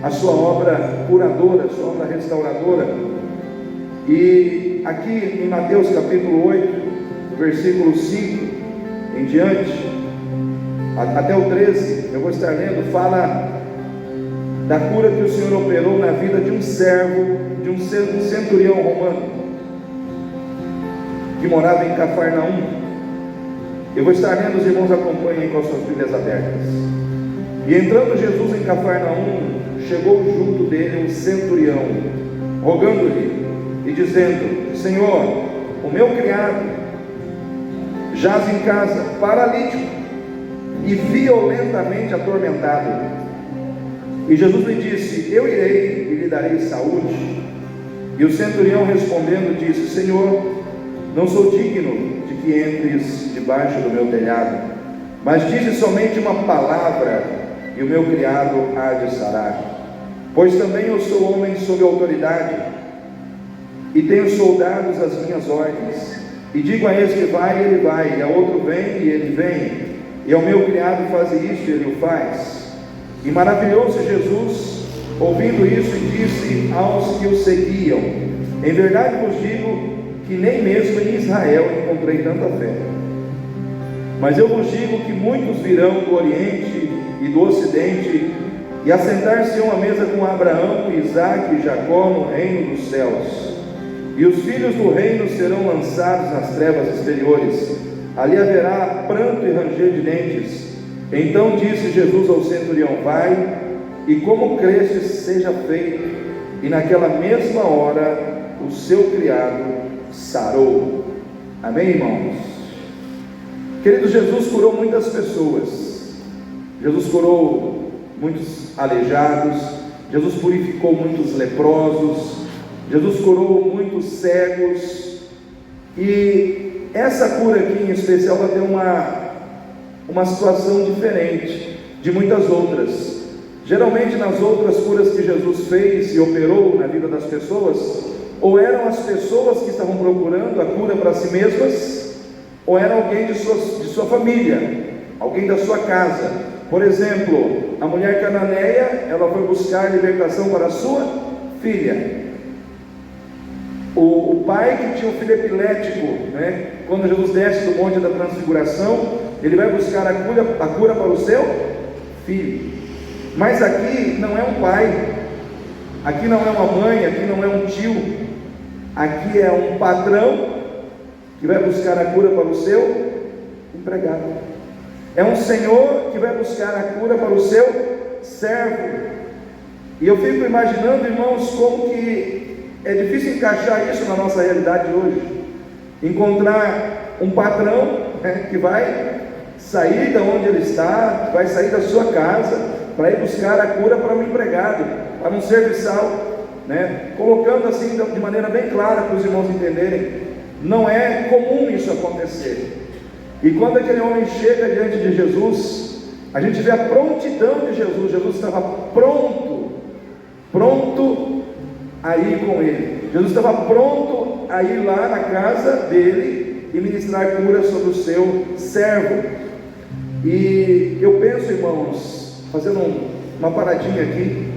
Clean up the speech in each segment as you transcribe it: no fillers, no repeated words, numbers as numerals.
a sua obra curadora, a sua obra restauradora. E aqui em Mateus capítulo 8, versículo 5 em diante, até o 13, eu vou estar lendo, fala da cura que o Senhor operou na vida de um servo, de um centurião romano, que morava em Cafarnaum. Eu vou estar lendo, os irmãos acompanhem com as suas Bíblias abertas. E entrando Jesus em Cafarnaum, chegou junto dele um centurião, rogando-lhe e dizendo: Senhor, o meu criado jaz em casa, paralítico e violentamente atormentado. E Jesus lhe disse: eu irei e lhe darei saúde. E o centurião respondendo disse: Senhor, não sou digno de que entres debaixo do meu telhado, mas dize somente uma palavra e o meu criado há de sarar. Pois também eu sou homem sob autoridade, e tenho soldados às minhas ordens, e digo a esse que vai, e ele vai, e a outro vem, e ele vem, e ao meu criado faze isto, e ele o faz. E maravilhou-se Jesus ouvindo isso, e disse aos que o seguiam: em verdade vos digo que nem mesmo em Israel encontrei tanta fé. Mas eu vos digo que muitos virão do Oriente e do Ocidente, e assentar-se-ão à mesa com Abraão, Isaque e Jacó no reino dos céus. E os filhos do reino serão lançados nas trevas exteriores, ali haverá pranto e ranger de dentes. Então disse Jesus ao centurião: vai, e como crestes seja feito. E naquela mesma hora o seu criado sarou. Amém, irmãos? Querido, Jesus curou muitas pessoas. Jesus curou muitos aleijados, Jesus purificou muitos leprosos, Jesus curou muitos cegos. E essa cura aqui em especial vai ter uma situação diferente de muitas outras. Geralmente nas outras curas que Jesus fez e operou na vida das pessoas, ou eram as pessoas que estavam procurando a cura para si mesmas, ou era alguém de sua família, alguém da sua casa. Por exemplo, a mulher cananeia, ela foi buscar libertação para a sua filha. O pai que tinha um filho epilético, né? Quando Jesus desce do monte da transfiguração, ele vai buscar a cura para o seu filho. Mas aqui não é um pai, aqui não é uma mãe, aqui não é um tio, aqui é um patrão que vai buscar a cura para o seu empregado. É um senhor que vai buscar a cura para o seu servo. E eu fico imaginando, irmãos, como que é difícil encaixar isso na nossa realidade hoje. Encontrar um patrão, né, que vai sair de onde ele está, vai sair da sua casa para ir buscar a cura para um empregado, para um serviçal, né? Colocando assim de maneira bem clara para os irmãos entenderem. Não é comum isso acontecer. E quando aquele homem chega diante de Jesus, a gente vê a prontidão de Jesus. Jesus estava pronto a ir com ele. Jesus estava pronto a ir lá na casa dele e ministrar cura sobre o seu servo. E eu penso, irmãos, fazendo uma paradinha aqui,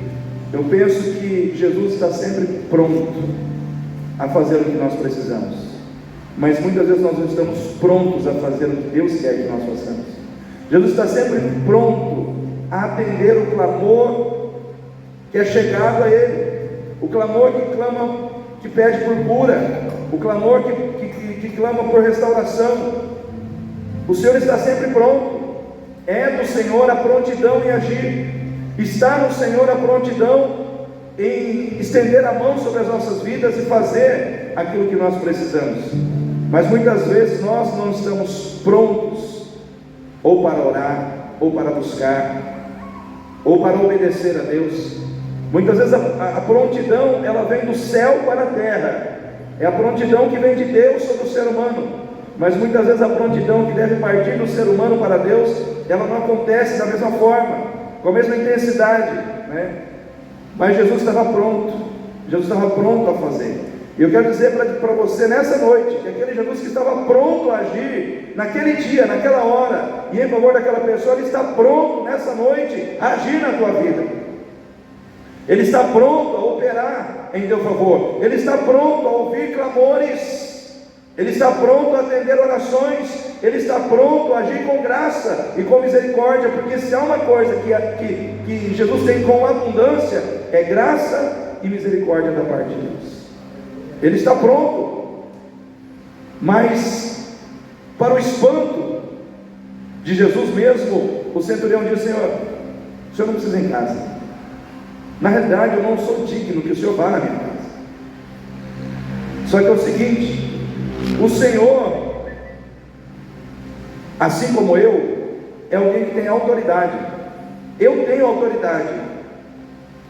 eu penso que Jesus está sempre pronto a fazer o que nós precisamos. Mas muitas vezes nós não estamos prontos a fazer o que Deus quer que nós façamos. Jesus está sempre pronto a atender o clamor que é chegado a Ele, o clamor que clama, que pede por cura, o clamor que clama por restauração. O Senhor está sempre pronto. É do Senhor a prontidão em agir. Está no Senhor a prontidão em estender a mão sobre as nossas vidas e fazer aquilo que nós precisamos. Mas muitas vezes nós não estamos prontos, ou para orar, ou para buscar, ou para obedecer a Deus. Muitas vezes a prontidão, ela vem do céu para a terra. É a prontidão que vem de Deus sobre o ser humano. Mas muitas vezes a prontidão que deve partir do ser humano para Deus, ela não acontece da mesma forma, com a mesma intensidade, né? Mas Jesus estava pronto. Jesus estava pronto a fazer. E eu quero dizer para você nessa noite, que aquele Jesus que estava pronto a agir naquele dia, naquela hora, e em favor daquela pessoa, ele está pronto nessa noite a agir na tua vida. Ele está pronto a operar em teu favor. Ele está pronto a ouvir clamores. Ele está pronto a atender orações. Ele está pronto a agir com graça e com misericórdia. Porque se há uma coisa que Jesus tem com abundância, é graça e misericórdia da parte de Deus. Ele está pronto. Mas, para o espanto de Jesus mesmo, o centurião disse: Senhor, o senhor não precisa ir em casa. Na realidade, eu não sou digno que o senhor vá na minha casa. Só que é o seguinte: o Senhor, assim como eu, é alguém que tem autoridade. Eu tenho autoridade.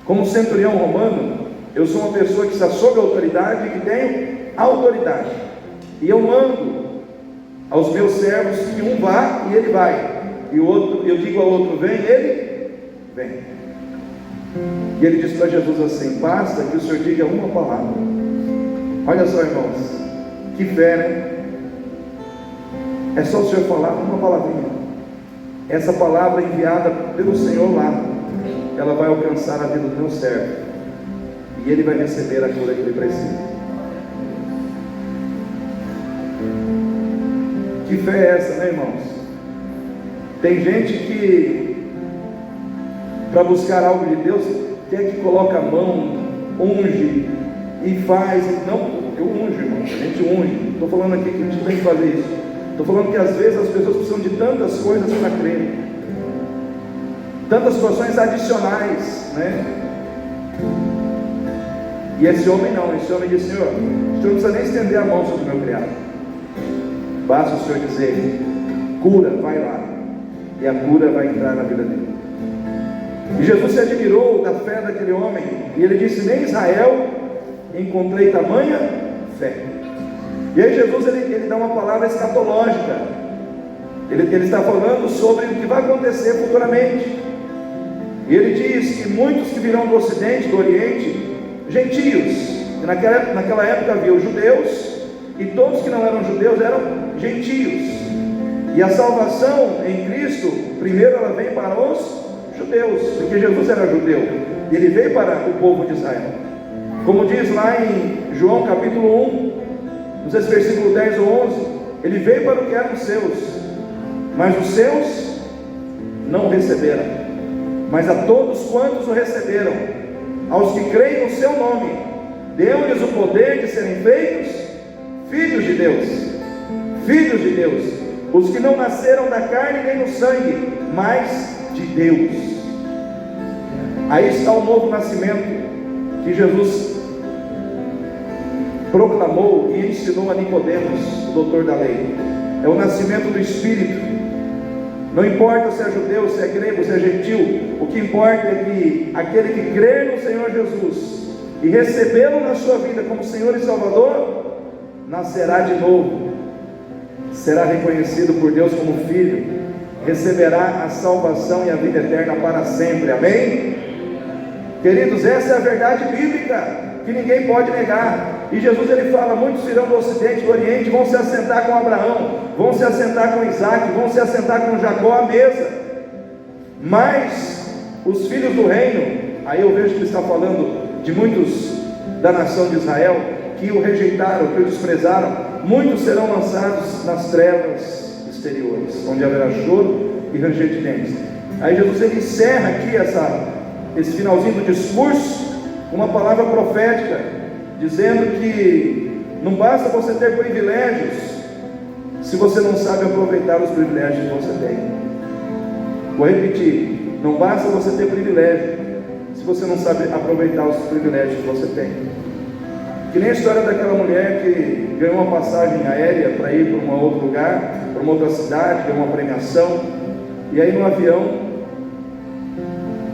Como centurião romano, eu sou uma pessoa que está sob autoridade e que tenho autoridade. E eu mando aos meus servos que um vá e ele vai, e o outro, eu digo ao outro: vem, ele vem. E ele disse para Jesus assim: basta que o Senhor diga uma palavra. Olha só, irmãos, que fé, né? É só o Senhor falar uma palavrinha. Essa palavra enviada pelo Senhor lá, ela vai alcançar a vida do meu servo, e ele vai receber a cura que ele precisa. Que fé é essa, né, irmãos? Tem gente que, para buscar algo de Deus, quer que coloque a mão, unge e faz. Não, eu unjo, irmão, a gente unge. Não estou falando aqui que a gente tem que fazer isso. Estou falando que às vezes as pessoas precisam de tantas coisas para crer, tantas situações adicionais, né? E esse homem não, esse homem disse: Senhor, o senhor não precisa nem estender a mão sobre o meu criado, basta o Senhor dizer: cura, vai lá, e a cura vai entrar na vida dele. E Jesus se admirou da fé daquele homem, e ele disse: nem em Israel encontrei tamanha fé. E aí Jesus ele dá uma palavra escatológica. Ele está falando sobre o que vai acontecer futuramente. E ele diz que muitos que virão do ocidente, do oriente, gentios, naquela época havia os judeus, e todos que não eram judeus eram gentios. E a salvação em Cristo, primeiro ela vem para os judeus, porque Jesus era judeu, e ele veio para o povo de Israel. Como diz lá em João capítulo 1, nos versículos 10 ou 11, ele veio para o que eram os seus, mas os seus não o receberam. Mas a todos quantos o receberam, aos que creem no seu nome, deu-lhes o poder de serem feitos filhos de Deus. Filhos de Deus, os que não nasceram da carne nem do sangue, mas de Deus. Aí está o novo nascimento que Jesus proclamou e ensinou a Nicodemos, o doutor da lei. É o nascimento do Espírito. Não importa se é judeu, se é grego, se é gentil, o que importa é que aquele que crer no Senhor Jesus e recebê-lo na sua vida como Senhor e Salvador, nascerá de novo, será reconhecido por Deus como filho, receberá a salvação e a vida eterna para sempre. Amém? Queridos, essa é a verdade bíblica que ninguém pode negar. E Jesus ele fala: muitos virão do ocidente e do oriente, vão se assentar com Abraão, vão se assentar com Isaac, vão se assentar com Jacó à mesa. Mas os filhos do reino, aí eu vejo que ele está falando de muitos da nação de Israel, que o rejeitaram, que o desprezaram, muitos serão lançados nas trevas exteriores, onde haverá choro e ranger de dentes. Aí Jesus ele encerra aqui esse finalzinho do discurso com uma palavra profética, dizendo que não basta você ter privilégios se você não sabe aproveitar os privilégios que você tem. Vou repetir: não basta você ter privilégio se você não sabe aproveitar os privilégios que você tem. Que nem a história daquela mulher que ganhou uma passagem aérea para ir para um outro lugar, para uma outra cidade, ganhou uma premiação, e aí no avião,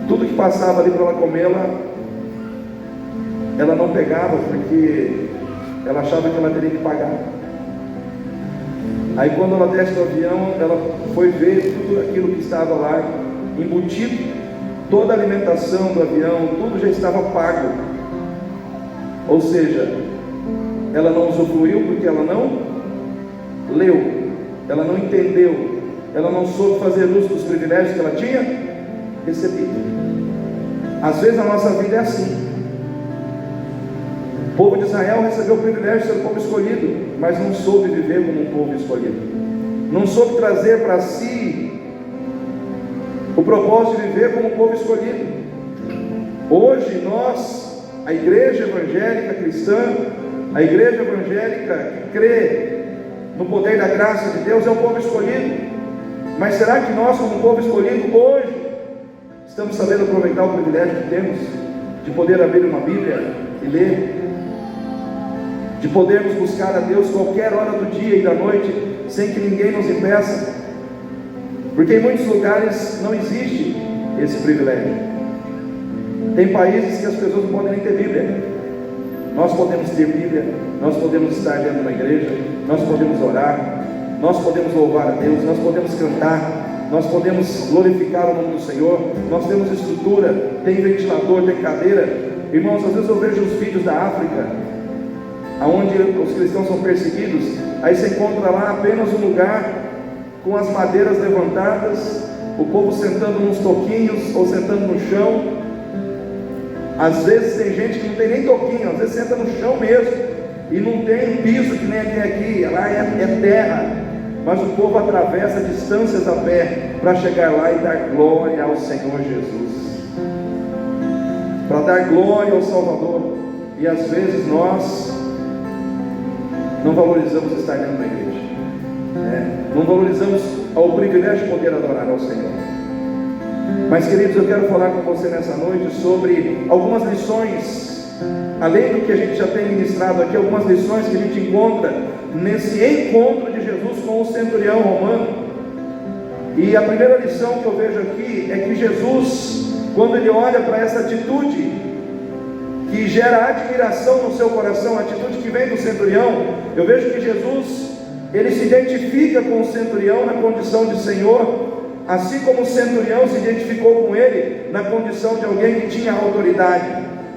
tudo que passava ali para ela comer, ela não pegava, porque ela achava que ela teria que pagar. Aí quando ela desce do avião, ela foi ver tudo aquilo que estava lá embutido, toda a alimentação do avião, tudo já estava pago. Ou seja, ela não usufruiu porque ela não leu, ela não entendeu, ela não soube fazer uso dos privilégios que ela tinha recebido. Às vezes a nossa vida é assim. O povo de Israel recebeu o privilégio de ser o povo escolhido, mas não soube viver como um povo escolhido, não soube trazer para si o propósito de viver como um povo escolhido. Hoje nós, a igreja evangélica cristã, a igreja evangélica que crê no poder da graça de Deus, é o povo escolhido. Mas será que nós, como povo escolhido, hoje estamos sabendo aproveitar o privilégio que temos de poder abrir uma Bíblia e ler, de podermos buscar a Deus qualquer hora do dia e da noite, sem que ninguém nos impeça? Porque em muitos lugares não existe esse privilégio. Tem países que as pessoas não podem nem ter Bíblia. Nós podemos ter Bíblia, nós podemos estar dentro de uma igreja, nós podemos orar, nós podemos louvar a Deus, nós podemos cantar, nós podemos glorificar o nome do Senhor, nós temos estrutura, tem ventilador, tem cadeira. Irmãos, às vezes eu vejo os vídeos da África, onde os cristãos são perseguidos, aí você encontra lá apenas um lugar com as madeiras levantadas, o povo sentando nos toquinhos ou sentando no chão. Às vezes tem gente que não tem nem toquinho, às vezes senta no chão mesmo, e não tem piso que nem tem aqui, lá é terra, mas o povo atravessa distâncias a pé para chegar lá e dar glória ao Senhor Jesus, para dar glória ao Salvador. E às vezes nós não valorizamos estar dentro da igreja, não valorizamos o privilégio de poder adorar ao Senhor. Mas, queridos, eu quero falar com você nessa noite sobre algumas lições, além do que a gente já tem ministrado aqui, algumas lições que a gente encontra nesse encontro de Jesus com o centurião romano. E a primeira lição que eu vejo aqui é que Jesus, quando ele olha para essa atitude que gera admiração no seu coração, a atitude que vem do centurião, eu vejo que Jesus, ele se identifica com o centurião na condição de Senhor, assim como o centurião se identificou com ele na condição de alguém que tinha autoridade.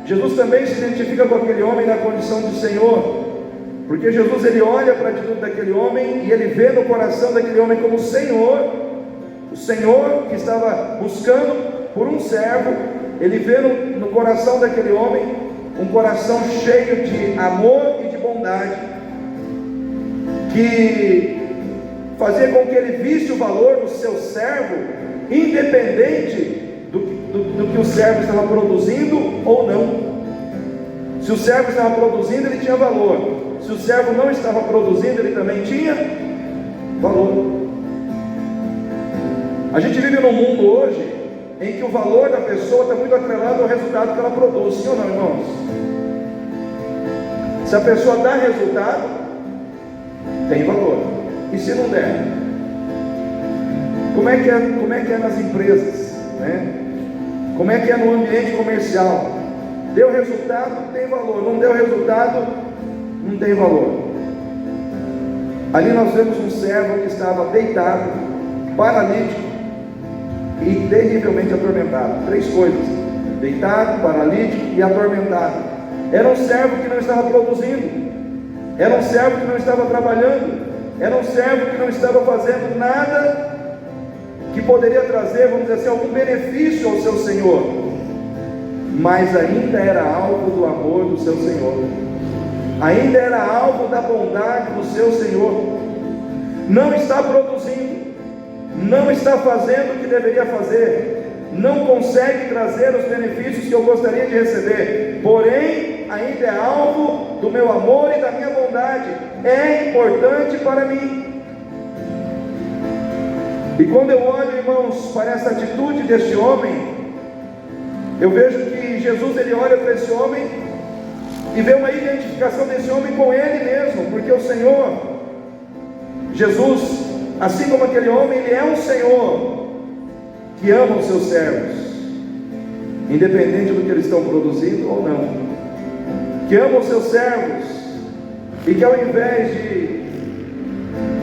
Jesus também se identifica com aquele homem na condição de Senhor, porque Jesus, ele olha para a atitude daquele homem e ele vê no coração daquele homem como Senhor, o Senhor que estava buscando por um servo. Ele vê no coração daquele homem um coração cheio de amor e de bondade, que fazia com que ele visse o valor do seu servo, independente do que o servo estava produzindo ou não. Se o servo estava produzindo, ele tinha valor. Se o servo não estava produzindo, ele também tinha valor. A gente vive num mundo hoje em que o valor da pessoa está muito atrelado ao resultado que ela produz, sim ou não, irmãos? Se a pessoa dá resultado, tem valor. E se não der? Como é que é nas empresas, né? Como é que é no ambiente comercial? Deu resultado, tem valor. Não deu resultado, não tem valor. Ali nós vemos um servo que estava deitado, paralítico e terrivelmente atormentado. 3 coisas: deitado, paralítico e atormentado. Era um servo que não estava produzindo, era um servo que não estava trabalhando, era um servo que não estava fazendo nada que poderia trazer, vamos dizer assim, algum benefício ao seu Senhor, mas ainda era alvo do amor do seu Senhor, ainda era alvo da bondade do seu Senhor. Não está produzindo, não está fazendo o que deveria fazer, não consegue trazer os benefícios que eu gostaria de receber, porém ainda é alvo do meu amor e da minha bondade, é importante para mim. E quando eu olho, irmãos, para essa atitude deste homem, eu vejo que Jesus, ele olha para esse homem e vê uma identificação desse homem com ele mesmo, porque o Senhor Jesus, assim como aquele homem, ele é um Senhor que ama os seus servos, independente do que eles estão produzindo ou não, que ama os seus servos, e que ao invés de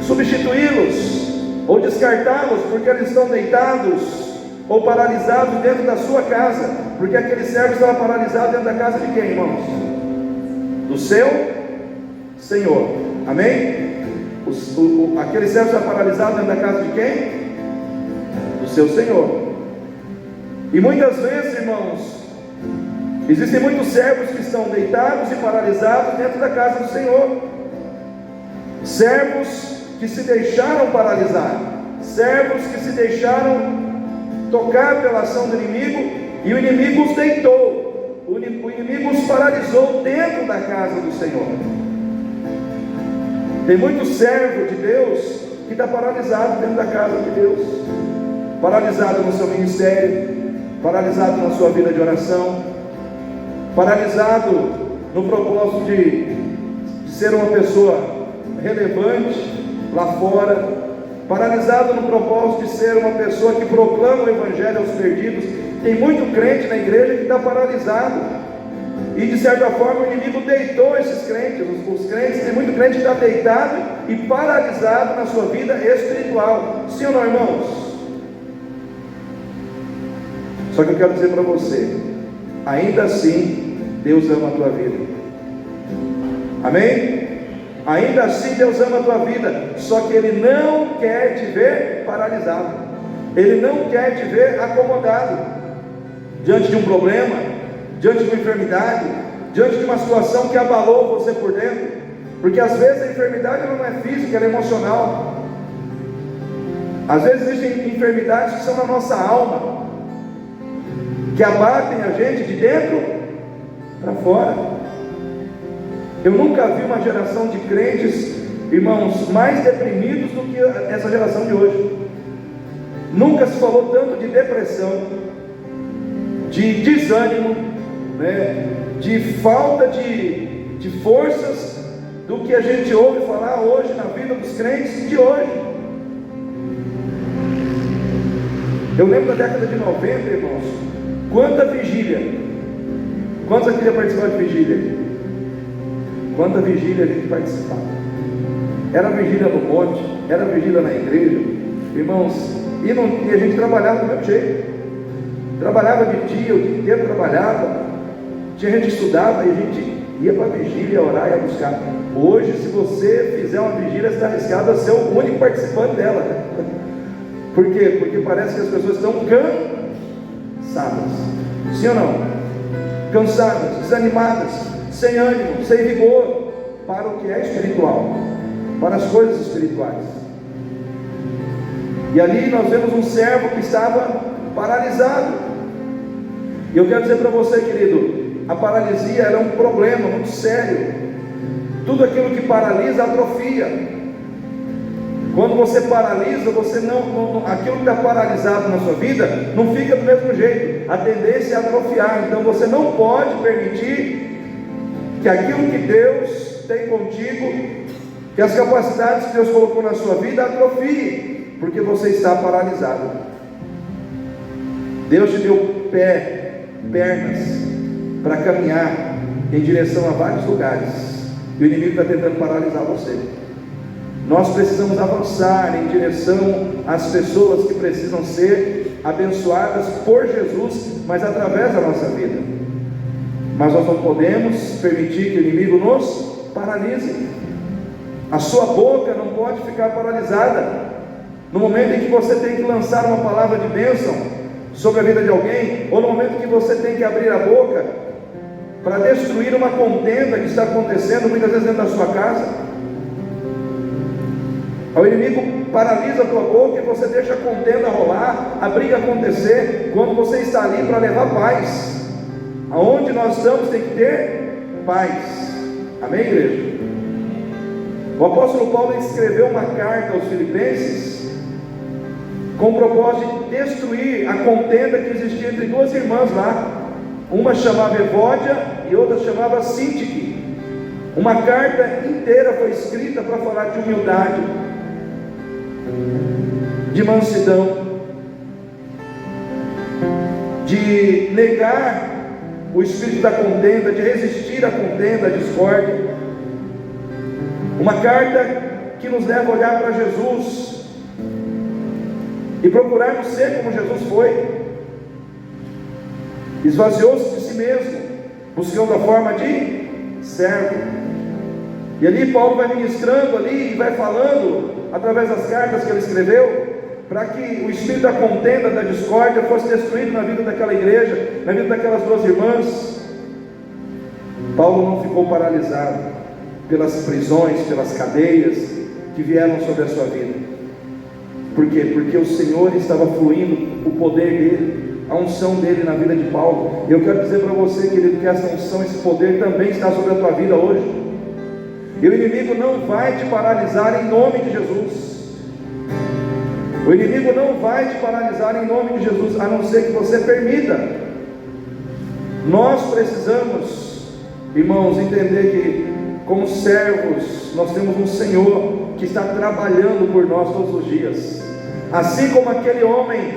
substituí-los ou descartá-los porque eles estão deitados ou paralisados dentro da sua casa, porque aquele servo estava paralisado dentro da casa de quem, irmãos? Do seu Senhor, amém? Aquele servo estava paralisado dentro da casa de quem? Do seu Senhor. E muitas vezes, irmãos, Existem muitos servos que estão deitados e paralisados dentro da casa do Senhor. Servos que se deixaram paralisar, servos que se deixaram tocar pela ação do inimigo, e o inimigo os deitou, o inimigo os paralisou dentro da casa do Senhor. Tem muito servo de Deus que está paralisado dentro da casa de Deus, paralisado no seu ministério, paralisado na sua vida de oração, paralisado no propósito de ser uma pessoa relevante lá fora, paralisado no propósito de ser uma pessoa que proclama o Evangelho aos perdidos. Tem muito crente na igreja que está paralisado, e de certa forma o inimigo deitou esses crentes, os crentes. Tem muito crente que está deitado e paralisado na sua vida espiritual. Sim ou não, irmãos? Só que eu quero dizer para você, ainda assim Deus ama a tua vida. Amém? Ainda assim Deus ama a tua vida, só que Ele não quer te ver paralisado, Ele não quer te ver acomodado diante de um problema, diante de uma enfermidade, diante de uma situação que abalou você por dentro, porque às vezes a enfermidade não é física, ela é emocional. Às vezes existem enfermidades que são na nossa alma, que abatem a gente de dentro para fora. Eu nunca vi uma geração de crentes, irmãos, mais deprimidos do que essa geração de hoje. Nunca se falou tanto de depressão, de desânimo, né, de falta de forças, do que a gente ouve falar hoje na vida dos crentes de hoje. Eu lembro da década de 90, irmãos, quanta vigília. Quantos aqui já participaram de vigília? Quanta vigília a gente participava. Era vigília no monte, era vigília na igreja, irmãos, e a gente trabalhava do mesmo jeito. Trabalhava de dia, o dia inteiro trabalhava. Tinha gente que estudava e a gente ia para a vigília, orar e a buscar. Hoje, se você fizer uma vigília, você está arriscado a ser o único participante dela. Por quê? Porque parece que as pessoas estão cansadas. Sim ou não? Cansadas, desanimadas, sem ânimo, sem vigor para o que é espiritual, para as coisas espirituais. E ali nós vemos um servo que estava paralisado. E eu quero dizer para você, querido, a paralisia é um problema muito sério. Tudo aquilo que paralisa atrofia. Quando você paralisa, você aquilo que está paralisado na sua vida não fica do mesmo jeito. A tendência é atrofiar. Então você não pode permitir que aquilo que Deus tem contigo, que as capacidades que Deus colocou na sua vida atrofie, porque você está paralisado. Deus te deu pernas para caminhar em direção a vários lugares, e o inimigo está tentando paralisar você. Nós precisamos avançar em direção às pessoas que precisam ser abençoadas por Jesus, mas através da nossa vida. Mas nós não podemos permitir que o inimigo nos paralise. A sua boca não pode ficar paralisada. No momento em que você tem que lançar uma palavra de bênção sobre a vida de alguém, ou no momento que você tem que abrir a boca para destruir uma contenda que está acontecendo muitas vezes dentro da sua casa, o inimigo paralisa a tua boca e você deixa a contenda rolar, a briga acontecer, quando você está ali para levar paz. Aonde nós estamos tem que ter paz. Amém, igreja? O apóstolo Paulo escreveu uma carta aos Filipenses com o propósito de destruir a contenda que existia entre duas irmãs lá. Uma chamava Evódia e outra chamava Sintique. Uma carta inteira foi escrita para falar de humildade, de mansidão, de negar o espírito da contenda, de resistir à contenda, à discórdia. Uma carta que nos leva a olhar para Jesus e procurarmos ser como Jesus foi. Esvaziou-se de si mesmo, buscando a forma de servo. E ali Paulo vai ministrando ali e vai falando através das cartas que ele escreveu, para que o espírito da contenda, da discórdia fosse destruído na vida daquela igreja, na vida daquelas duas irmãs. Paulo não ficou paralisado pelas prisões, pelas cadeias que vieram sobre a sua vida. Por quê? Porque o Senhor estava fluindo o poder dele, a unção dele na vida de Paulo. E eu quero dizer para você, querido, que essa unção, esse poder também está sobre a tua vida hoje. E o inimigo não vai te paralisar em nome de Jesus. O inimigo não vai te paralisar em nome de Jesus, a não ser que você permita. Nós precisamos, irmãos, entender que como servos, nós temos um Senhor que está trabalhando por nós todos os dias. Assim como aquele homem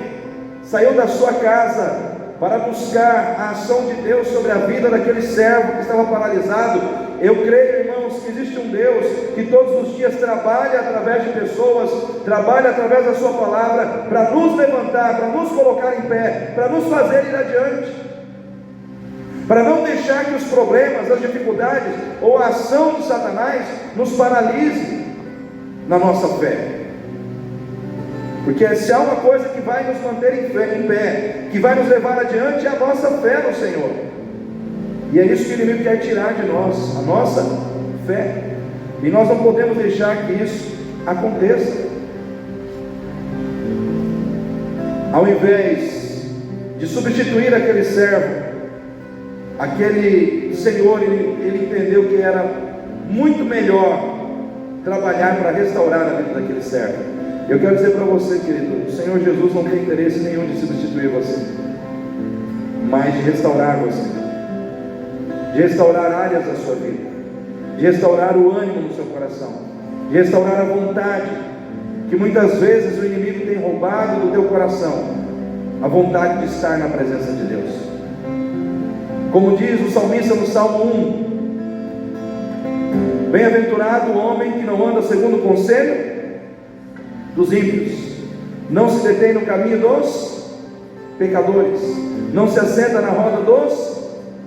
saiu da sua casa para buscar a ação de Deus sobre a vida daquele servo que estava paralisado, eu creio, irmãos, que existe um Deus que todos os dias trabalha através de pessoas, trabalha através da sua palavra, para nos levantar, para nos colocar em pé, para nos fazer ir adiante, para não deixar que os problemas, as dificuldades ou a ação de Satanás nos paralise na nossa fé. Porque se há uma coisa que vai nos manter em pé, que vai nos levar adiante, é a nossa fé no Senhor. E é isso que o inimigo quer tirar de nós, a nossa fé. E nós não podemos deixar que isso aconteça. Ao invés de substituir aquele servo, aquele senhor, ele entendeu que era muito melhor trabalhar para restaurar a vida daquele servo. Eu quero dizer para você, querido, o Senhor Jesus não tem interesse nenhum de substituir você, mas de restaurar você, de restaurar áreas da sua vida, de restaurar o ânimo no seu coração, de restaurar a vontade, que muitas vezes o inimigo tem roubado do teu coração, a vontade de estar na presença de Deus. Como diz o salmista no Salmo 1, bem-aventurado o homem que não anda segundo o conselho dos ímpios, não se detém no caminho dos pecadores, não se assenta na roda dos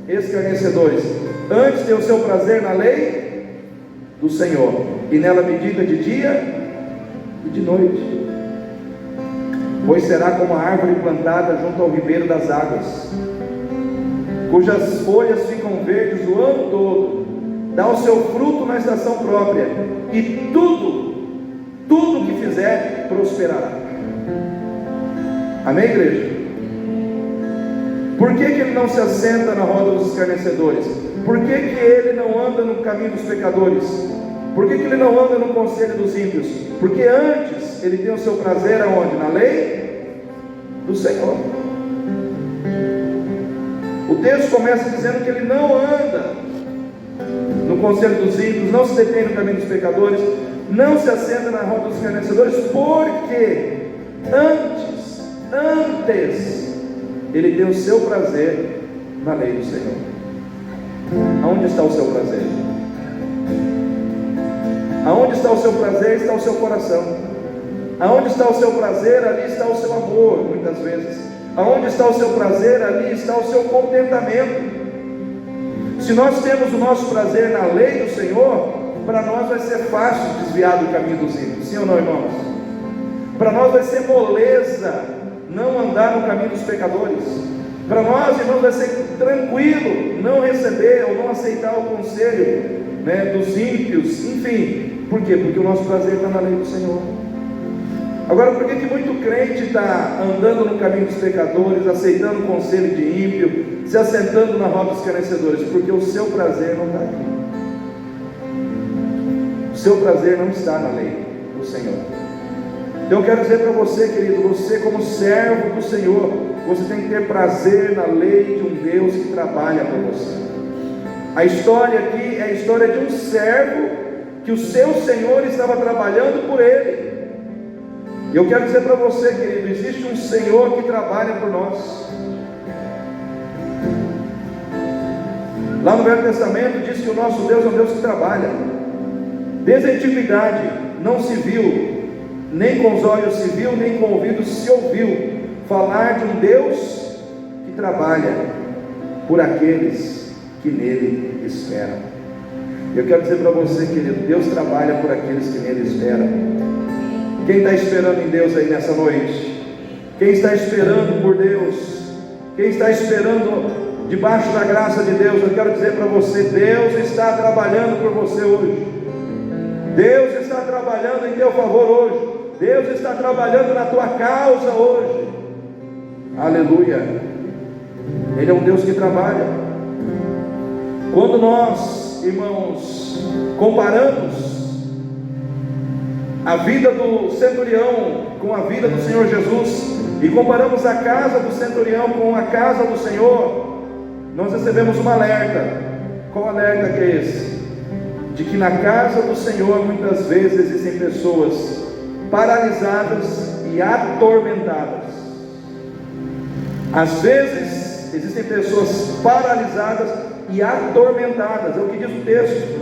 escarnecedores, antes tem o seu prazer na lei do Senhor, e nela medita de dia e de noite. Pois será como a árvore plantada junto ao ribeiro das águas, cujas folhas ficam verdes o ano todo, dá o seu fruto na estação própria, e tudo que fizer prosperará. Amém, igreja? Por que ele não se assenta na roda dos escarnecedores? Por que ele não anda no caminho dos pecadores? Por que ele não anda no conselho dos ímpios? Porque antes ele tem o seu prazer aonde? Na lei do Senhor. O texto começa dizendo que ele não anda no conselho dos ímpios, não se detém no caminho dos pecadores, não se assenta na roda dos escarnecedores, porque antes, ele tem o seu prazer na lei do Senhor. Aonde está o seu prazer? Aonde está o seu prazer, está o seu coração. Aonde está o seu prazer, ali está o seu amor, muitas vezes. Aonde está o seu prazer, ali está o seu contentamento. Se nós temos o nosso prazer na lei do Senhor, para nós vai ser fácil desviar do caminho dos ímpios, sim ou não, irmãos? Para nós vai ser moleza não andar no caminho dos pecadores. Para nós, irmãos, vai ser tranquilo não receber ou não aceitar o conselho, dos ímpios, enfim. Por quê? Porque o nosso prazer está na lei do Senhor. Agora, por que muito crente está andando no caminho dos pecadores, aceitando o conselho de ímpio, se assentando na roda dos escarnecedores? Porque o seu prazer não está aqui. O seu prazer não está na lei do Senhor. Então eu quero dizer para você, querido, você como servo do Senhor, você tem que ter prazer na lei de um Deus que trabalha para você. A história aqui é a história de um servo que o seu Senhor estava trabalhando por ele. E eu quero dizer para você, querido, existe um Senhor que trabalha por nós. Lá no Velho Testamento diz que o nosso Deus é um Deus que trabalha. Desde a antiguidade não se viu, nem com os olhos se viu, nem com ouvidos se ouviu, falar de um Deus que trabalha por aqueles que nele esperam. Eu quero dizer para você, querido, Deus trabalha por aqueles que nele esperam. Quem está esperando em Deus aí nessa noite? Quem está esperando por Deus? Quem está esperando debaixo da graça de Deus, eu quero dizer para você: Deus está trabalhando por você hoje. Deus está trabalhando em teu favor hoje. Deus está trabalhando na tua causa hoje. Aleluia. Ele é um Deus que trabalha. Quando nós, irmãos, comparamos a vida do centurião com a vida do Senhor Jesus, e comparamos a casa do centurião com a casa do Senhor, nós recebemos um alerta. Qual alerta que é esse? De que na casa do Senhor muitas vezes existem pessoas paralisadas e atormentadas. Às vezes existem pessoas paralisadas e atormentadas. É o que diz o texto,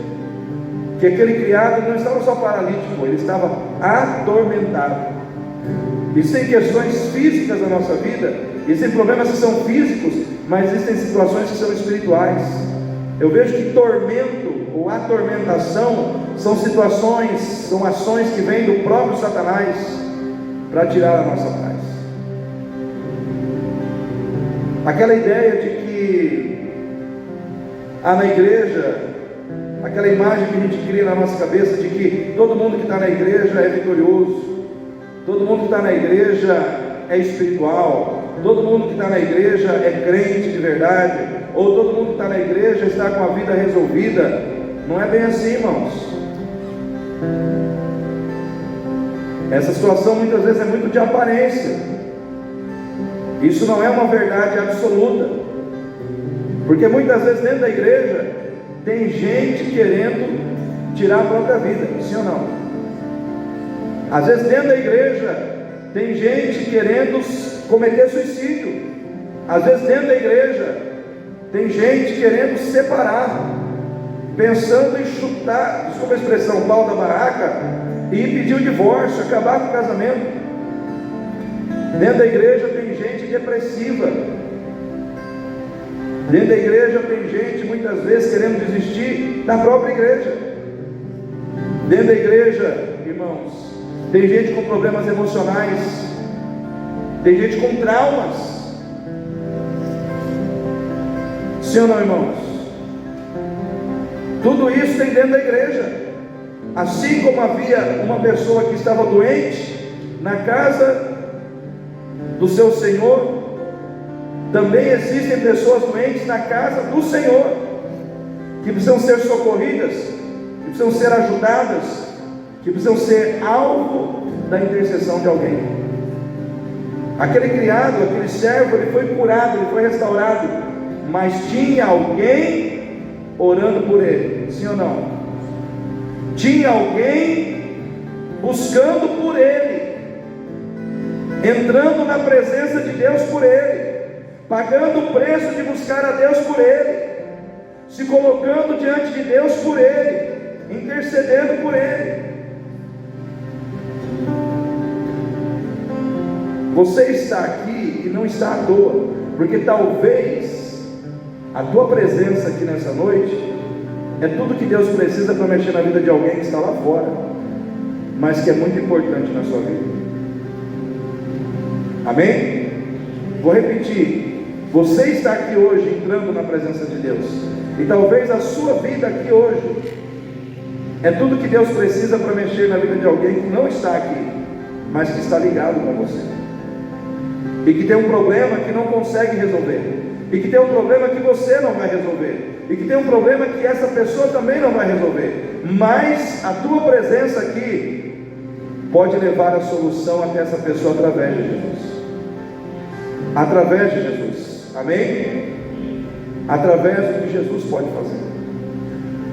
que aquele criado não estava só paralítico, ele estava atormentado. Existem questões físicas na nossa vida, existem problemas que são físicos, mas existem situações que são espirituais. Eu vejo que tormento ou atormentação são situações, são ações que vêm do próprio Satanás para tirar a nossa paz. Aquela ideia de que há na igreja, aquela imagem que a gente cria na nossa cabeça de que todo mundo que está na igreja é vitorioso, todo mundo que está na igreja é espiritual, todo mundo que está na igreja é crente de verdade, ou todo mundo que está na igreja está com a vida resolvida. Não é bem assim, irmãos. Essa situação muitas vezes é muito de aparência. Isso não é uma verdade absoluta, porque muitas vezes dentro da igreja tem gente querendo tirar a própria vida, sim ou não? Às vezes dentro da igreja tem gente querendo cometer suicídio. Às vezes dentro da igreja tem gente querendo separar, pensando em chutar, desculpa a expressão, o pau da barraca e pedir o divórcio, acabar com o casamento. Dentro da igreja tem gente depressiva. Dentro da igreja tem gente muitas vezes querendo desistir da própria igreja. Dentro da igreja, irmãos, tem gente com problemas emocionais, tem gente com traumas. Sim ou não, irmãos? Tudo isso tem dentro da igreja. Assim como havia uma pessoa que estava doente na casa do seu Senhor, também existem pessoas doentes na casa do Senhor, que precisam ser socorridas, que precisam ser ajudadas, que precisam ser alvo da intercessão de alguém. Aquele criado, aquele servo, ele foi curado, ele foi restaurado, mas tinha alguém orando por ele, sim ou não? Tinha alguém buscando por ele, entrando na presença de Deus por ele, pagando o preço de buscar a Deus por ele, se colocando diante de Deus por ele, intercedendo por ele. Você está aqui e não está à toa, porque talvez a tua presença aqui nessa noite é tudo que Deus precisa para mexer na vida de alguém que está lá fora, mas que é muito importante na sua vida. Amém? Vou repetir. Você está aqui hoje entrando na presença de Deus, e talvez a sua vida aqui hoje é tudo que Deus precisa para mexer na vida de alguém que não está aqui, mas que está ligado com você, e que tem um problema que não consegue resolver, e que tem um problema que você não vai resolver, e que tem um problema que essa pessoa também não vai resolver, mas a tua presença aqui pode levar a solução até essa pessoa através de Jesus. Através de Jesus. Amém? Através do que Jesus pode fazer.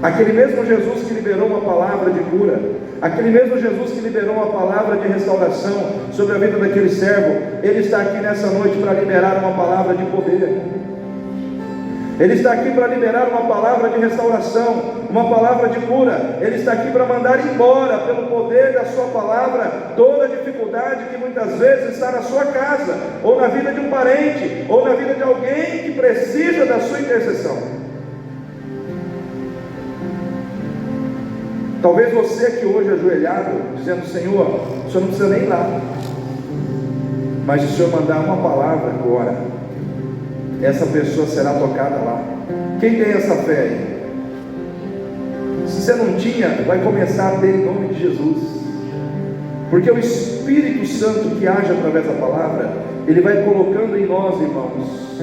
Aquele mesmo Jesus que liberou uma palavra de cura, aquele mesmo Jesus que liberou uma palavra de restauração sobre a vida daquele servo, ele está aqui nessa noite para liberar uma palavra de poder. Ele está aqui para liberar uma palavra de restauração, uma palavra de cura. Ele está aqui para mandar embora, pelo poder da sua palavra, toda a dificuldade que muitas vezes está na sua casa, ou na vida de um parente, ou na vida de alguém que precisa da sua intercessão. Talvez você aqui hoje ajoelhado, dizendo: Senhor, o Senhor não precisa nem ir lá, mas se o Senhor mandar uma palavra agora, essa pessoa será tocada lá. Quem tem essa fé aí? Se você não tinha, vai começar a ter em nome de Jesus, porque o Espírito Santo que age através da palavra, ele vai colocando em nós, irmãos,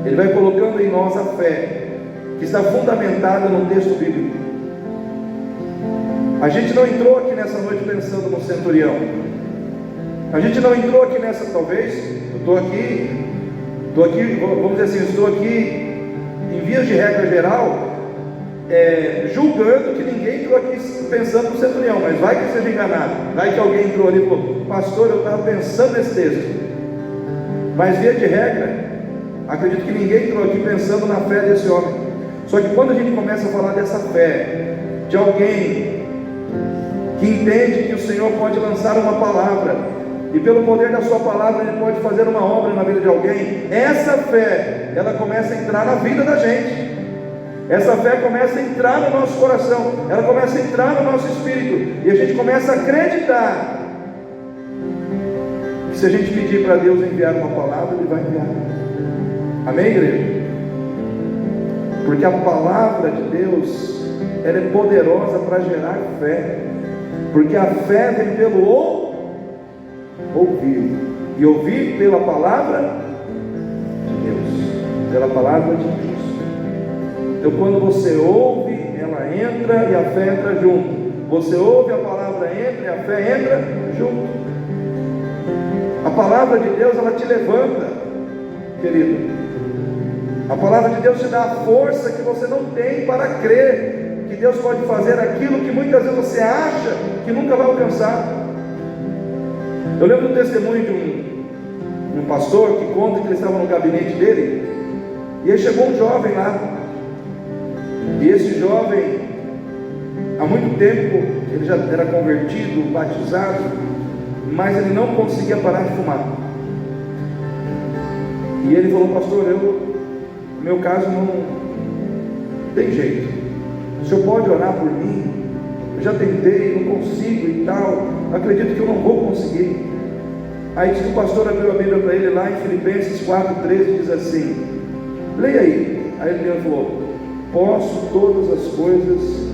ele vai colocando em nós a fé, que está fundamentada no texto bíblico. A gente não entrou aqui nessa noite pensando no centurião, a gente não entrou aqui nessa, talvez, eu estou aqui, vamos dizer assim, estou aqui, em vias de regra geral, julgando que ninguém entrou aqui pensando no centurião, mas vai que seja enganado, vai que alguém entrou ali e falou: pastor, eu estava pensando nesse texto. Mas via de regra, acredito que ninguém entrou aqui pensando na fé desse homem. Só que quando a gente começa a falar dessa fé, de alguém que entende que o Senhor pode lançar uma palavra, e pelo poder da sua palavra ele pode fazer uma obra na vida de alguém, essa fé, ela começa a entrar na vida da gente. Essa fé começa a entrar no nosso coração, ela começa a entrar no nosso espírito, e a gente começa a acreditar que se a gente pedir para Deus enviar uma palavra, Ele vai enviar. Amém, igreja? Porque a palavra de Deus, ela é poderosa para gerar fé, porque a fé vem pelo ouvir, e ouvir pela palavra de Deus, pela palavra de Deus. Então quando você ouve, ela entra e a fé entra junto. Você ouve, a palavra entra e a fé entra junto. A palavra de Deus, ela te levanta, querido. A palavra de Deus te dá a força que você não tem para crer que Deus pode fazer aquilo que muitas vezes você acha que nunca vai alcançar. Eu lembro do testemunho de um pastor que conta que ele estava no gabinete dele, e aí chegou um jovem lá. E esse jovem, há muito tempo, ele já era convertido, batizado, mas ele não conseguia parar de fumar. E ele falou: pastor, no meu caso não tem jeito, o senhor pode orar por mim? Eu já tentei, não consigo e tal, acredito que eu não vou conseguir. Aí diz que o pastor abriu a Bíblia para ele lá em Filipenses 4,13, diz assim, leia aí. Aí ele falou: posso todas as coisas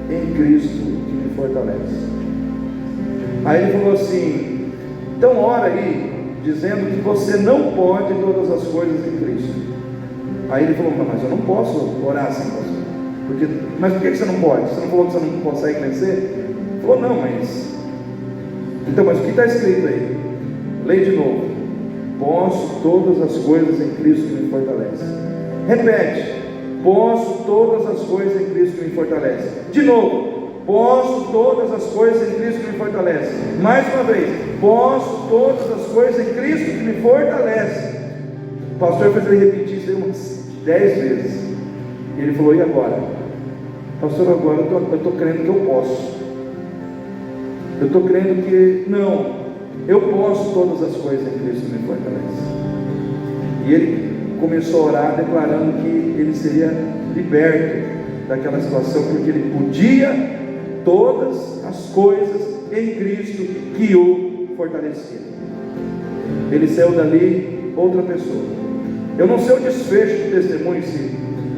em Cristo que me fortalece. Aí ele falou assim: então ora aí, dizendo que você não pode todas as coisas em Cristo. Aí ele falou: mas eu não posso orar assim, pastor. Mas por que você não pode? Você não falou que você não consegue vencer? Ele falou: não, mas o que está escrito aí? Leia de novo: posso todas as coisas em Cristo que me fortalece. Repete: posso todas as coisas em Cristo que me fortalece. De novo: posso todas as coisas em Cristo que me fortalece. Mais uma vez: posso todas as coisas em Cristo que me fortalece. O pastor fez ele repetir isso aí umas 10 vezes. E ele falou: e agora? Pastor, agora eu estou crendo que eu posso. Eu estou crendo que não, eu posso todas as coisas em Cristo que me fortalece. E ele começou a orar declarando que ele seria liberto daquela situação, porque ele podia todas as coisas em Cristo que o fortalecia. Ele saiu dali outra pessoa. Eu não sei o desfecho do testemunho se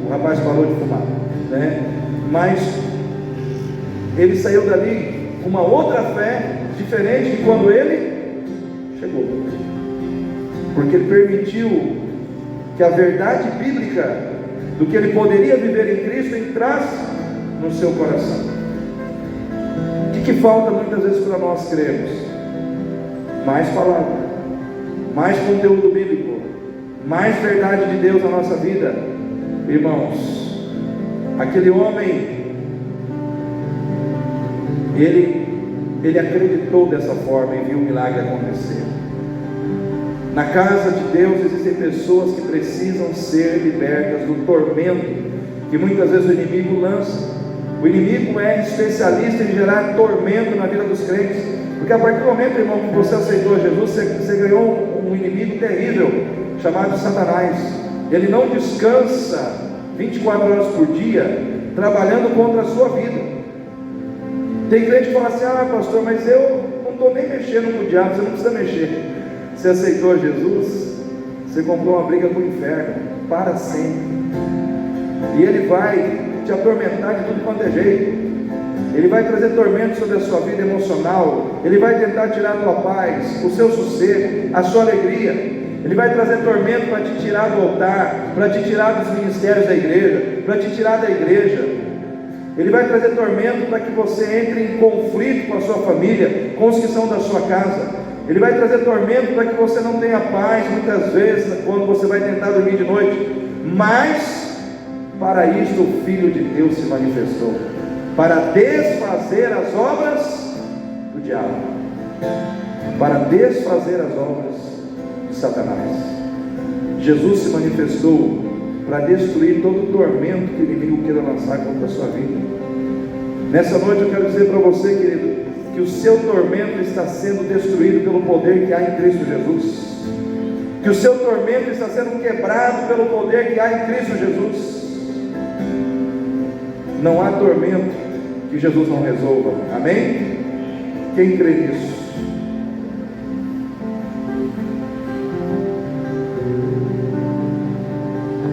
o rapaz parou de fumar, né? Mas ele saiu dali com uma outra fé diferente de quando ele chegou, porque ele permitiu que a verdade bíblica do que ele poderia viver em Cristo entrasse no seu coração. O que falta muitas vezes para nós crermos? Mais palavra, mais conteúdo bíblico, mais verdade de Deus na nossa vida. Irmãos, aquele homem, ele acreditou dessa forma e viu o milagre acontecer. Na casa de Deus existem pessoas que precisam ser libertas do tormento que muitas vezes o inimigo lança. O inimigo é especialista em gerar tormento na vida dos crentes, porque a partir do momento, irmão, que você aceitou Jesus, você ganhou um inimigo terrível chamado Satanás. Ele não descansa 24 horas por dia trabalhando contra a sua vida. Tem crente que fala assim: pastor, mas eu não estou nem mexendo com o diabo. Você não precisa mexer. Você aceitou Jesus, Você comprou uma briga com o inferno, para sempre. E ele vai te atormentar de tudo quanto é jeito. Ele vai trazer tormento sobre a sua vida emocional. Ele vai tentar tirar a tua paz, o seu sossego, a sua alegria. Ele vai trazer tormento para te tirar do altar, para te tirar dos ministérios da igreja, para te tirar da igreja. Ele vai trazer tormento para que você entre em conflito com a sua família, com os que são da sua casa. Ele vai trazer tormento para que você não tenha paz, muitas vezes, quando você vai tentar dormir de noite. Mas, para isto o Filho de Deus se manifestou, para desfazer as obras do diabo, para desfazer as obras de Satanás. Jesus se manifestou para destruir todo o tormento que o inimigo queira lançar contra a sua vida. Nessa noite eu quero dizer para você, querido, que o seu tormento está sendo destruído pelo poder que há em Cristo Jesus, que o seu tormento está sendo quebrado pelo poder que há em Cristo Jesus. Não há tormento que Jesus não resolva, amém? Quem crê nisso?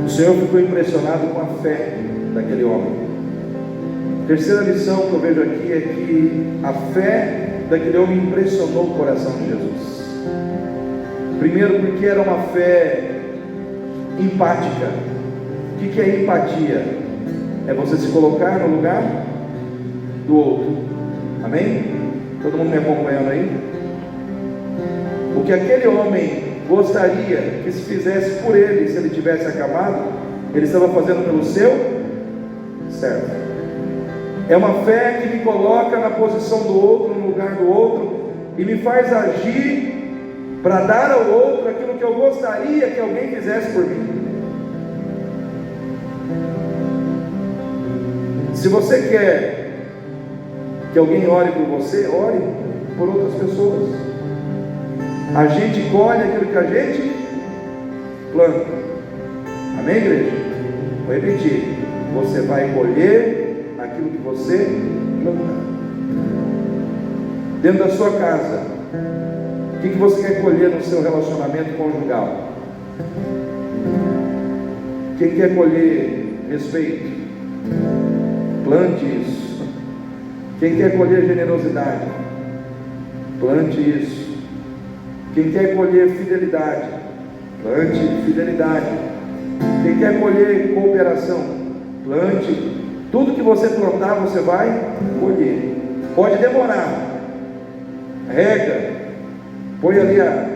O Senhor ficou impressionado com a fé daquele homem. Terceira lição que eu vejo aqui é que a fé daquele homem impressionou o coração de Jesus. Primeiro, porque era uma fé empática. O que é empatia? É você se colocar no lugar do outro. Amém? Todo mundo me acompanhando aí? O que aquele homem gostaria que se fizesse por ele, se ele tivesse acabado, ele estava fazendo pelo seu certo. É uma fé que me coloca na posição do outro, no lugar do outro, e me faz agir para dar ao outro aquilo que eu gostaria que alguém fizesse por mim. Se você quer que alguém ore por você, ore por outras pessoas. A gente colhe aquilo que a gente planta. Amém, igreja? Vou repetir. Você vai colher aquilo que você plantar. Dentro da sua casa, o que você quer colher no seu relacionamento conjugal? Quem quer colher respeito? Plante isso. Quem quer colher generosidade? Plante isso. Quem quer colher fidelidade? Plante fidelidade. Quem quer colher cooperação? Plante. Tudo que você plantar, você vai colher. Pode demorar. Rega. Põe ali a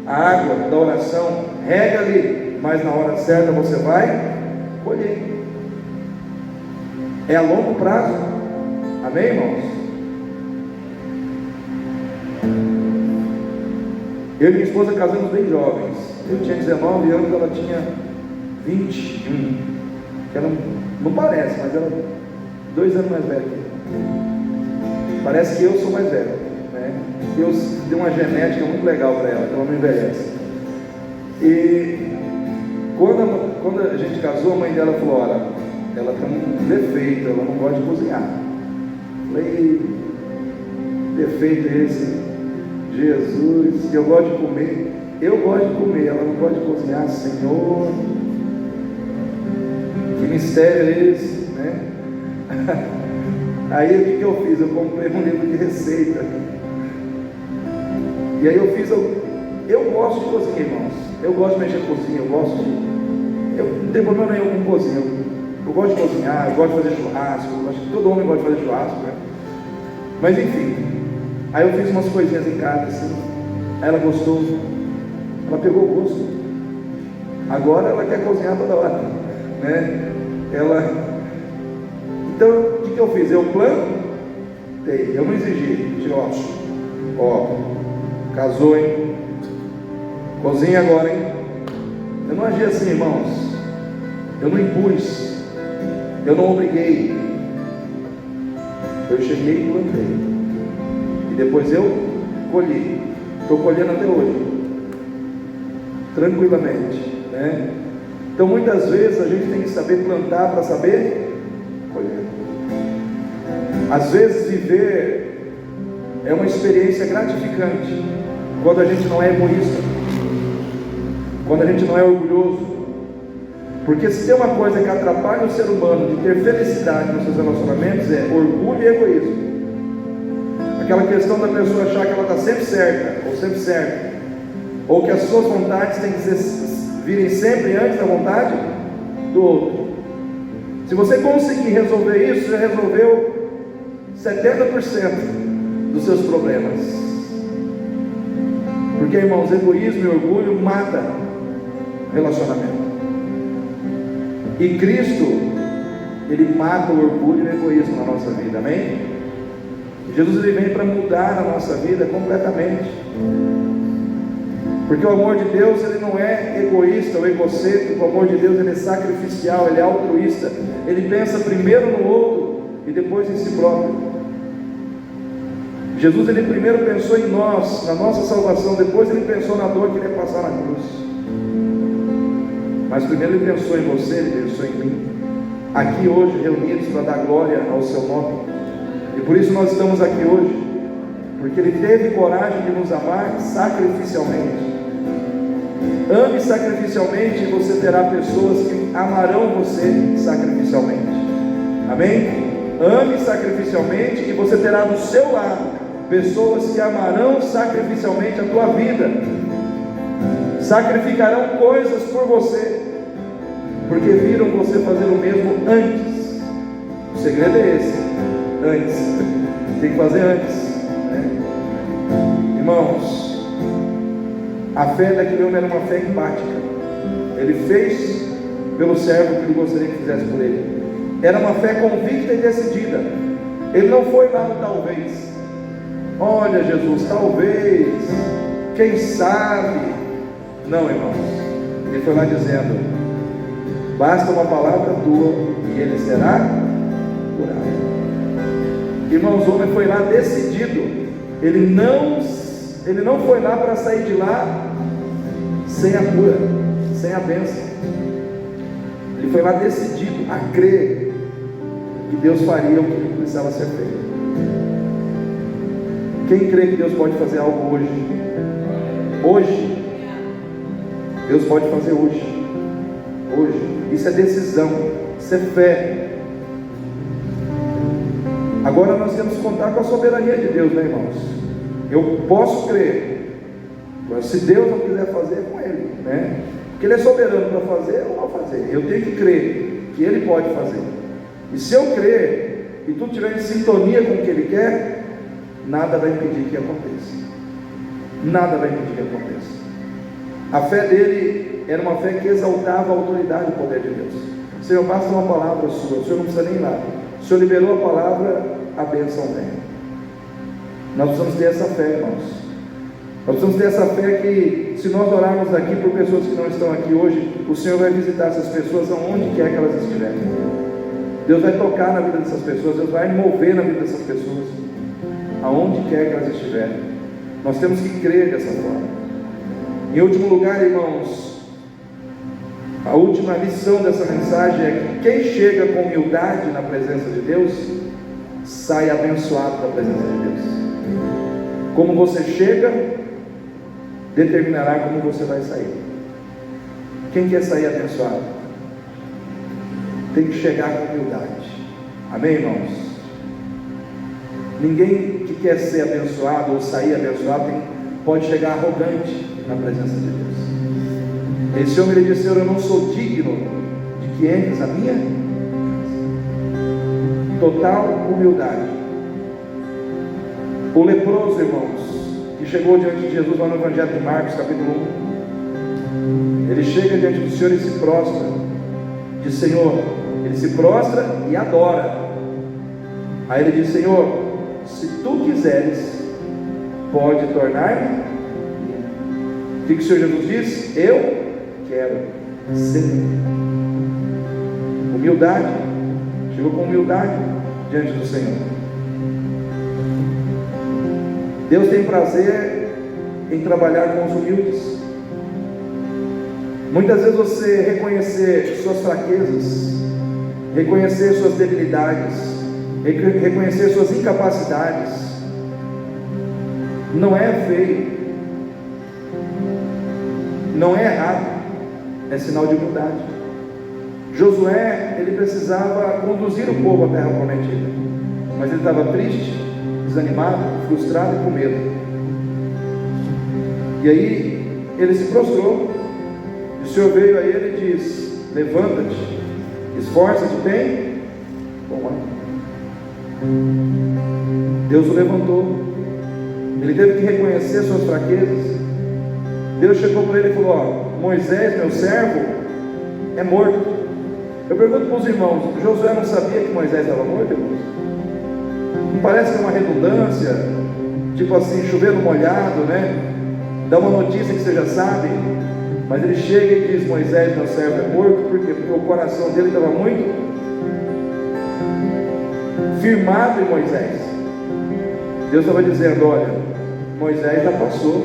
água da oração. Rega ali. Mas na hora certa você vai colher. É a longo prazo. Amém, irmãos? Eu e minha esposa casamos bem jovens. Eu tinha 19 anos, ela tinha 21. Ela não parece, mas ela é 2 anos mais velha. Parece que eu sou mais velho, né? Deus deu uma genética muito legal para ela, que ela não envelhece. E quando a gente casou, a mãe dela falou: olha, ela tem um defeito, ela não gosta de cozinhar. Falei: defeito é esse? Jesus, eu gosto de comer. Eu gosto de comer, ela não gosta de cozinhar. Senhor, que mistério é esse, né? Aí o que eu fiz? Eu comprei um livro de receita. E aí eu fiz. Eu gosto de cozinhar, irmãos. Eu gosto de mexer com cozinha. Eu não tenho problema nenhum com cozinha. Eu gosto de cozinhar, eu gosto de fazer churrasco. Eu acho que todo homem gosta de fazer churrasco, né? Mas enfim. Aí eu fiz umas coisinhas em casa assim. Aí ela gostou. Ela pegou o gosto. Agora ela quer cozinhar toda hora, né? Então o que eu fiz? Eu plantei. Eu não exigi. Ó, casou, hein? Cozinha agora, hein? Eu não agi assim, irmãos. Eu não impus. Eu não obriguei. Eu cheguei e plantei. E depois eu colhi. Estou colhendo até hoje. Tranquilamente, né? Então muitas vezes a gente tem que saber plantar para saber colher. Às vezes viver é uma experiência gratificante quando a gente não é egoísta, quando a gente não é orgulhoso. Porque se tem uma coisa que atrapalha o ser humano de ter felicidade nos seus relacionamentos, é orgulho e egoísmo. Aquela questão da pessoa achar que ela está sempre certa, ou sempre certa, ou que as suas vontades têm que virem sempre antes da vontade do outro. Se você conseguir resolver isso, você já resolveu 70% dos seus problemas. Porque, irmãos, egoísmo e orgulho mata relacionamento. E Cristo, Ele mata o orgulho e o egoísmo na nossa vida, amém? Jesus, Ele vem para mudar a nossa vida completamente. Porque o amor de Deus, Ele não é egoísta ou egocêntrico. O amor de Deus, Ele é sacrificial, Ele é altruísta. Ele pensa primeiro no outro e depois em si próprio. Jesus, Ele primeiro pensou em nós, na nossa salvação. Depois Ele pensou na dor que Ele ia passar na cruz. Mas primeiro Ele pensou em você, Ele pensou em mim. Aqui hoje, reunidos para dar glória ao Seu nome. E por isso nós estamos aqui hoje. Porque Ele teve coragem de nos amar sacrificialmente. Ame sacrificialmente e você terá pessoas que amarão você sacrificialmente. Amém? Ame sacrificialmente e você terá do seu lado pessoas que amarão sacrificialmente a tua vida. Sacrificarão coisas por você, porque viram você fazer o mesmo antes. O segredo é esse: antes. Tem que fazer antes, né? Irmãos, a fé daquele homem era uma fé empática. Ele fez pelo servo que ele gostaria que fizesse por ele. Era uma fé convicta e decidida. Ele não foi lá no talvez. Olha, Jesus, talvez, quem sabe. Não, irmãos. Ele foi lá dizendo: basta uma palavra tua e ele será curado. Irmãos, o homem foi lá decidido. Ele não foi lá para sair de lá sem a cura, sem a bênção. Ele foi lá decidido a crer que Deus faria o que precisava ser feito. Quem crê que Deus pode fazer algo hoje? Hoje. Deus pode fazer hoje. Hoje. Isso é decisão, isso é fé. Agora nós temos que contar com a soberania de Deus, né, irmãos? Eu posso crer, mas se Deus não quiser fazer, é com Ele, né? Porque Ele é soberano para fazer ou não fazer. Eu tenho que crer que Ele pode fazer. E se eu crer e tudo estiver em sintonia com o que Ele quer, nada vai impedir que aconteça. Nada vai impedir que aconteça. A fé dele era uma fé que exaltava a autoridade e o poder de Deus. Senhor, basta uma palavra sua, o Senhor não precisa nem ir lá. O Senhor liberou a palavra, a bênção vem. Nós precisamos ter essa fé, irmãos. Nós precisamos ter essa fé que, se nós orarmos aqui por pessoas que não estão aqui hoje, o Senhor vai visitar essas pessoas aonde quer que elas estiverem. Deus vai tocar na vida dessas pessoas, Deus vai mover na vida dessas pessoas, aonde quer que elas estiverem. Nós temos que crer dessa forma. Em último lugar, irmãos, a última lição dessa mensagem é que quem chega com humildade na presença de Deus, sai abençoado da presença de Deus. Como você chega, determinará como você vai sair. Quem quer sair abençoado, tem que chegar com humildade. Amém, irmãos? Ninguém que quer ser abençoado ou sair abençoado pode chegar arrogante na presença de Deus. Esse homem ele disse: Senhor, eu não sou digno de que entres a minha casa. Total humildade. O leproso, irmãos, que chegou diante de Jesus lá no Evangelho de Marcos, capítulo 1, ele chega diante do Senhor e se prostra. Diz: Senhor, ele se prostra e adora. Aí ele diz: Senhor, se tu quiseres, pode tornar-me. O que o Senhor Jesus diz? Eu quero ser. Humildade. Chegou com humildade diante do Senhor. Deus tem prazer em trabalhar com os humildes. Muitas vezes você reconhecer suas fraquezas, reconhecer suas debilidades, reconhecer suas incapacidades, não é feio, não é errado. é sinal de humildade. Josué, ele precisava conduzir o povo à terra prometida, mas ele estava triste, desanimado, frustrado e com medo. E aí ele se prostrou, e o Senhor veio a ele e diz: levanta-te, esforça-te bem, bom ano. Deus o levantou, ele teve que reconhecer suas fraquezas. Deus chegou para ele e falou: ó, Moisés, meu servo, é morto. Eu pergunto para os irmãos, Josué não sabia que Moisés estava morto, irmãos? Não parece que é uma redundância, tipo assim, chover no molhado, né? Dá uma notícia que você já sabe, mas ele chega e diz: Moisés, meu servo, é morto. Por quê? Porque o coração dele estava muito firmado em Moisés. Deus estava dizendo: olha, Moisés já passou,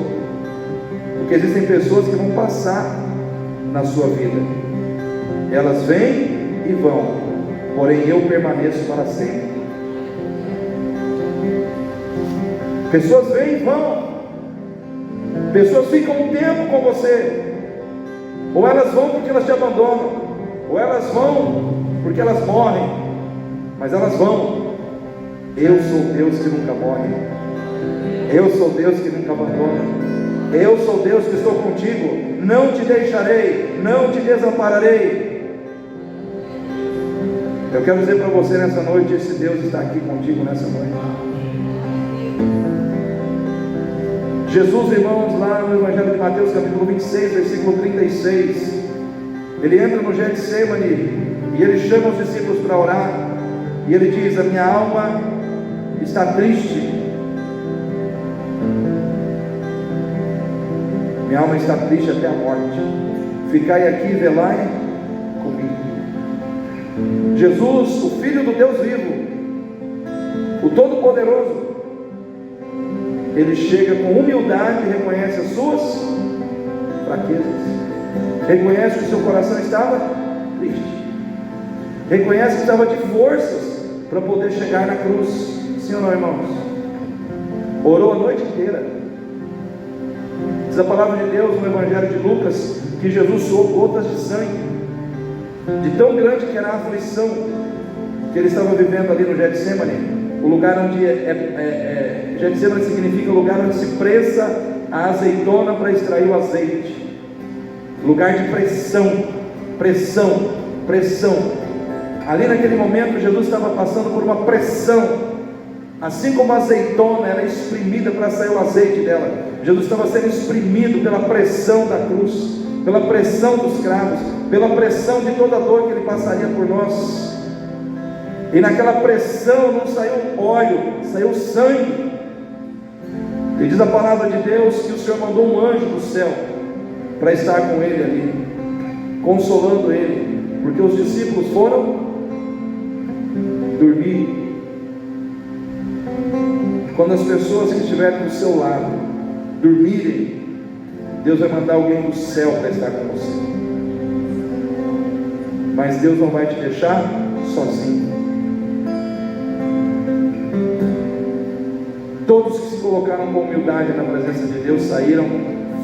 porque existem pessoas que vão passar na sua vida, elas vêm e vão, porém eu permaneço para sempre. Pessoas vêm e vão, pessoas ficam um tempo com você, ou elas vão porque elas te abandonam, ou elas vão porque elas morrem, mas elas vão. Eu sou Deus que nunca morre, eu sou Deus que nunca abandona, eu sou Deus que estou contigo, não te deixarei, não te desampararei. Eu quero dizer para você nessa noite: esse Deus está aqui contigo nessa noite. Jesus, irmãos, lá no Evangelho de Mateus, capítulo 26, versículo 36, ele entra no Getsemane e ele chama os discípulos para orar, e ele diz: a minha alma está triste, minha alma está triste até a morte, ficai aqui e velai comigo. Jesus, o Filho do Deus vivo, o Todo-Poderoso, ele chega com humildade e reconhece as suas fraquezas, reconhece que o seu coração estava triste, reconhece que estava de forças para poder chegar na cruz. Sim ou não, irmãos? Orou a noite inteira. Diz a palavra de Deus no Evangelho de Lucas que Jesus suou gotas de sangue, de tão grande que era a aflição que ele estava vivendo ali no Getsemane. O lugar onde Getsemane significa o lugar onde se pressa a azeitona para extrair o azeite. Lugar de pressão, pressão, pressão. Ali naquele momento Jesus estava passando por uma pressão. Assim como a azeitona era exprimida para sair o azeite dela, Jesus estava sendo exprimido pela pressão da cruz, pela pressão dos cravos, pela pressão de toda a dor que ele passaria por nós. E naquela pressão não saiu óleo, saiu sangue. E diz a palavra de Deus que o Senhor mandou um anjo do céu para estar com ele ali, consolando ele, porque os discípulos foram dormir. Quando as pessoas que estiverem do seu lado dormirem, Deus vai mandar alguém do céu para estar com você. Mas Deus não vai te deixar sozinho. Todos que se colocaram com humildade na presença de Deus saíram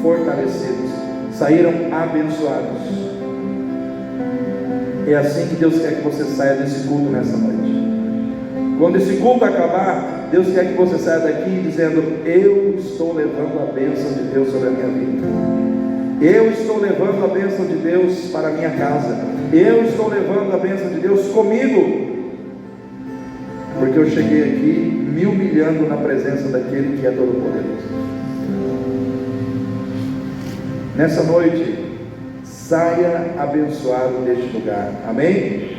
fortalecidos, saíram abençoados. É assim que Deus quer que você saia desse culto nessa noite. Quando esse culto acabar, Deus quer que você saia daqui dizendo: eu estou levando a bênção de Deus sobre a minha vida, eu estou levando a bênção de Deus para a minha casa, eu estou levando a bênção de Deus comigo, porque eu cheguei aqui me humilhando na presença daquele que é todo-poderoso. Nessa noite, saia abençoado deste lugar, amém?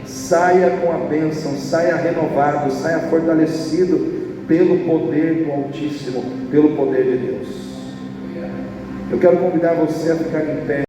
Saia com a bênção, saia renovado, saia fortalecido pelo poder do Altíssimo, pelo poder de Deus. Eu quero convidar você a ficar em pé.